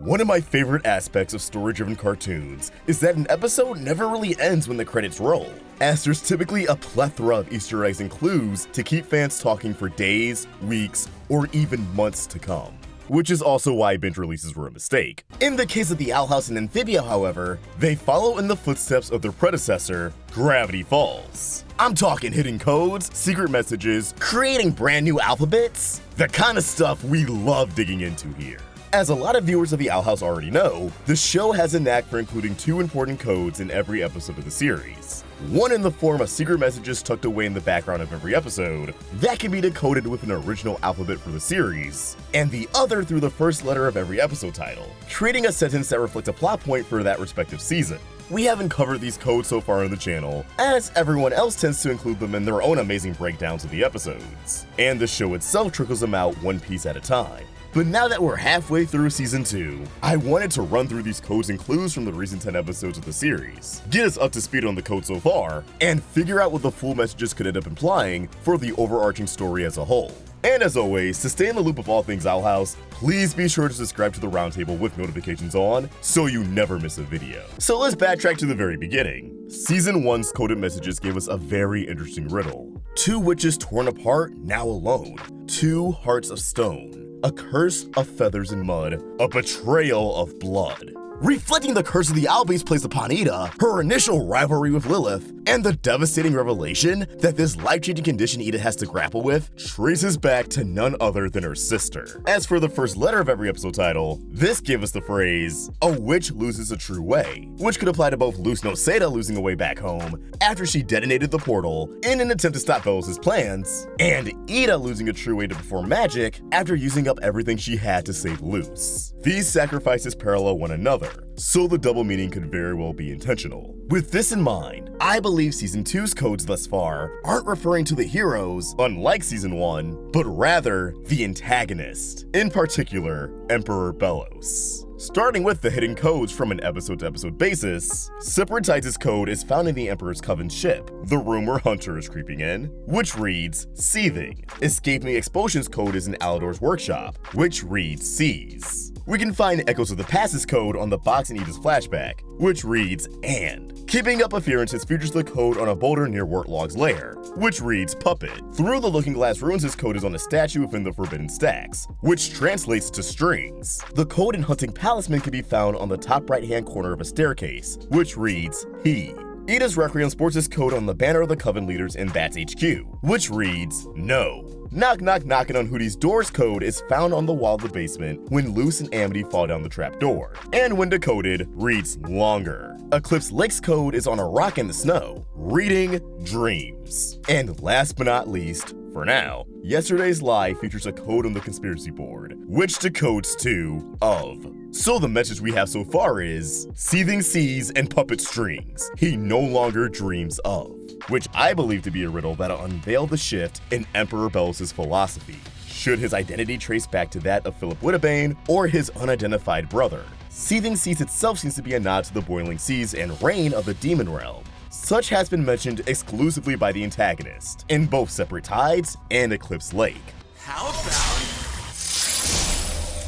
One of my favorite aspects of story-driven cartoons is that an episode never really ends when the credits roll, as there's typically a plethora of Easter eggs and clues to keep fans talking for days, weeks, or even months to come. Which is also why binge releases were a mistake. In the case of the Owl House and Amphibia, however, they follow in the footsteps of their predecessor, Gravity Falls. I'm talking hidden codes, secret messages, creating brand new alphabets, the kind of stuff we love digging into here. As a lot of viewers of the Owl House already know, the show has a knack for including two important codes in every episode of the series. One in the form of secret messages tucked away in the background of every episode that can be decoded with an original alphabet for the series, and the other through the first letter of every episode title, creating a sentence that reflects a plot point for that respective season. We haven't covered these codes so far on the channel, as everyone else tends to include them in their own amazing breakdowns of the episodes, and the show itself trickles them out one piece at a time. But now that we're halfway through Season 2, I wanted to run through these codes and clues from the recent 10 episodes of the series, get us up to speed on the code so far, and figure out what the full messages could end up implying for the overarching story as a whole. And as always, to stay in the loop of all things Owl House, please be sure to subscribe to the Roundtable with notifications on so you never miss a video. So let's backtrack to the very beginning. Season 1's coded messages gave us a very interesting riddle. Two witches torn apart, now alone. Two hearts of stone. A curse of feathers and mud, a betrayal of blood. Reflecting the curse of the Owlbeast placed upon Ida, her initial rivalry with Lilith, and the devastating revelation that this life-changing condition Ida has to grapple with traces back to none other than her sister. As for the first letter of every episode title, this gave us the phrase, "A witch loses a true way," which could apply to both Luz no Seda losing a way back home after she detonated the portal in an attempt to stop Belos' plans, and Ida losing a true way to perform magic after using up everything she had to save Luz. These sacrifices parallel one another, so the double meaning could very well be intentional. With this in mind, I believe Season 2's codes thus far aren't referring to the heroes, unlike Season 1, but rather the antagonist, in particular, Emperor Belos. Starting with the hidden codes from an episode-to-episode basis, Separate Tides' code is found in the Emperor's Coven ship, the room where Hunter is creeping in, which reads, Seething. Escaping Expulsion's code is in Alador's workshop, which reads, Seize. We can find Echoes of the Past's code on the box in Ida's flashback, which reads, And. Keeping Up Appearances features the code on a boulder near Wartlog's lair, which reads, Puppet. Through the Looking Glass Ruins' code is on a statue within the Forbidden Stacks, which translates to Strings. The code in Hunting Palisman can be found on the top right-hand corner of a staircase, which reads, He. Ida's Requiem sports his code on the banner of the Coven leaders in Bats HQ, which reads, No. Knock Knock Knockin' on Hootie's door's code is found on the wall of the basement when Luce and Amity fall down the trapdoor, and when decoded, reads Longer. Eclipse Lake's code is on a rock in the snow, reading Dreams. And last but not least, for now, Yesterday's Lie features a code on the conspiracy board, which decodes to Of. So the message we have so far is, Seething Seas and Puppet Strings, he no longer dreams of, which I believe to be a riddle that'll unveil the shift in Emperor Belos' philosophy. Should his identity trace back to that of Philip Whittebane or his unidentified brother? Seething Seas itself seems to be a nod to the boiling seas and rain of the demon realm. Such has been mentioned exclusively by the antagonist, in both Separate Tides and Eclipse Lake. How about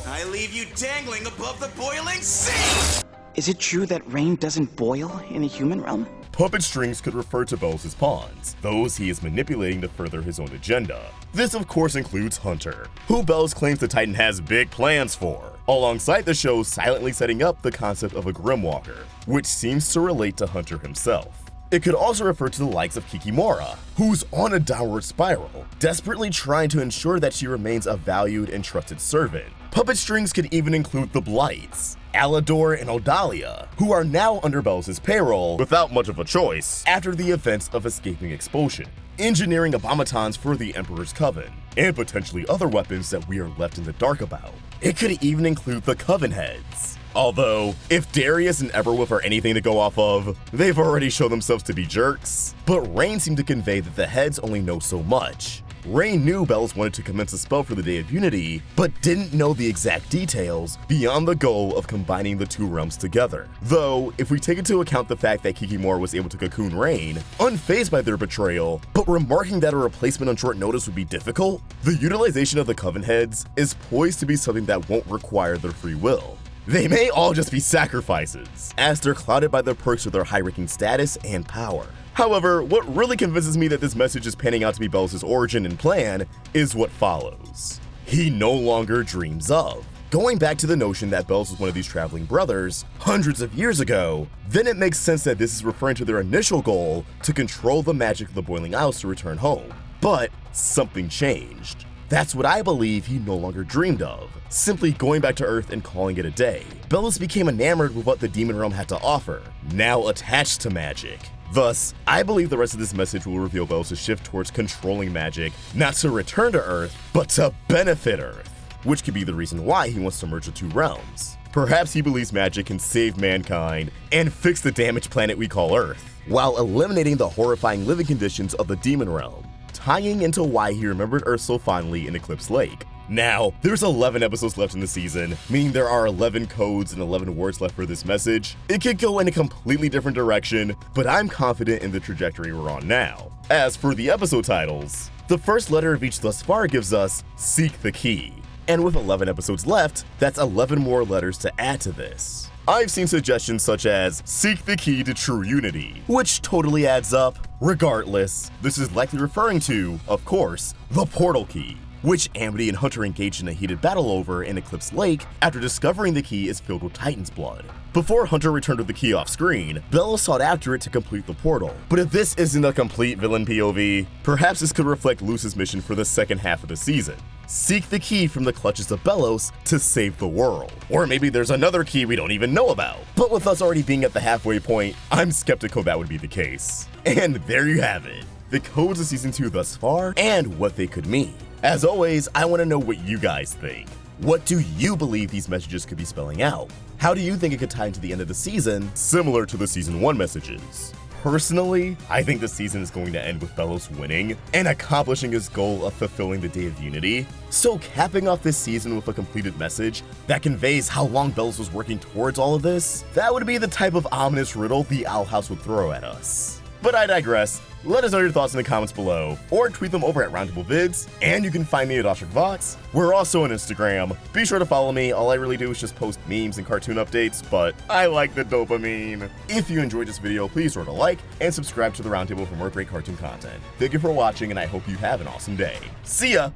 I leave you dangling above the boiling sea? Is it true that rain doesn't boil in a human realm? Puppet strings could refer to Belos' pawns, those he is manipulating to further his own agenda. This of course includes Hunter, who Belos claims the Titan has big plans for, alongside the show silently setting up the concept of a Grimwalker, which seems to relate to Hunter himself. It could also refer to the likes of Kikimora, who's on a downward spiral, desperately trying to ensure that she remains a valued and trusted servant. Puppet strings could even include the Blights, Alador and Odalia, who are now under Belos' payroll without much of a choice after the events of escaping expulsion, engineering abomatons for the Emperor's Coven, and potentially other weapons that we are left in the dark about. It could even include the Coven Heads. Although, if Darius and Everwolf are anything to go off of, they've already shown themselves to be jerks. But Rain seemed to convey that the heads only know so much. Rain knew Belos wanted to commence a spell for the Day of Unity, but didn't know the exact details beyond the goal of combining the two realms together. Though, if we take into account the fact that Kikimora was able to cocoon Rain, unfazed by their betrayal, but remarking that a replacement on short notice would be difficult, the utilization of the Coven Heads is poised to be something that won't require their free will. They may all just be sacrifices, as they're clouded by the perks of their high-ranking status and power. However, what really convinces me that this message is panning out to be Belos' origin and plan is what follows. He no longer dreams of. Going back to the notion that Belos was one of these traveling brothers hundreds of years ago, then it makes sense that this is referring to their initial goal to control the magic of the Boiling Isles to return home. But something changed. That's what I believe he no longer dreamed of, simply going back to Earth and calling it a day. Belos became enamored with what the Demon Realm had to offer, now attached to magic. Thus, I believe the rest of this message will reveal Belos' shift towards controlling magic, not to return to Earth, but to benefit Earth, which could be the reason why he wants to merge the two realms. Perhaps he believes magic can save mankind and fix the damaged planet we call Earth, while eliminating the horrifying living conditions of the Demon Realm, tying into why he remembered Earth so fondly in Eclipse Lake. Now, there's 11 episodes left in the season, meaning there are 11 codes and 11 words left for this message. It could go in a completely different direction, but I'm confident in the trajectory we're on now. As for the episode titles, the first letter of each thus far gives us Seek the Key. And with 11 episodes left, that's 11 more letters to add to this. I've seen suggestions such as Seek the Key to True Unity, which totally adds up. Regardless, this is likely referring to, of course, the Portal Key, which Amity and Hunter engaged in a heated battle over in Eclipse Lake after discovering the key is filled with Titan's blood. Before Hunter returned with the key off screen, Belos sought after it to complete the portal. But if this isn't a complete villain POV, perhaps this could reflect Luce's mission for the second half of the season. Seek the key from the clutches of Belos to save the world. Or maybe there's another key we don't even know about. But with us already being at the halfway point, I'm skeptical that would be the case. And there you have it, the codes of Season 2 thus far, and what they could mean. As always, I want to know what you guys think. What do you believe these messages could be spelling out? How do you think it could tie into the end of the season, similar to the Season 1 messages? Personally, I think the season is going to end with Belos winning and accomplishing his goal of fulfilling the Day of Unity. So capping off this season with a completed message that conveys how long Belos was working towards all of this, that would be the type of ominous riddle the Owl House would throw at us. But I digress. Let us know your thoughts in the comments below, or tweet them over at Roundtable Vids, and you can find me at OstricVox. We're also on Instagram. Be sure to follow me. All I really do is just post memes and cartoon updates, but I like the dopamine. If you enjoyed this video, please throw it a like, and subscribe to the Roundtable for more great cartoon content. Thank you for watching, and I hope you have an awesome day. See ya!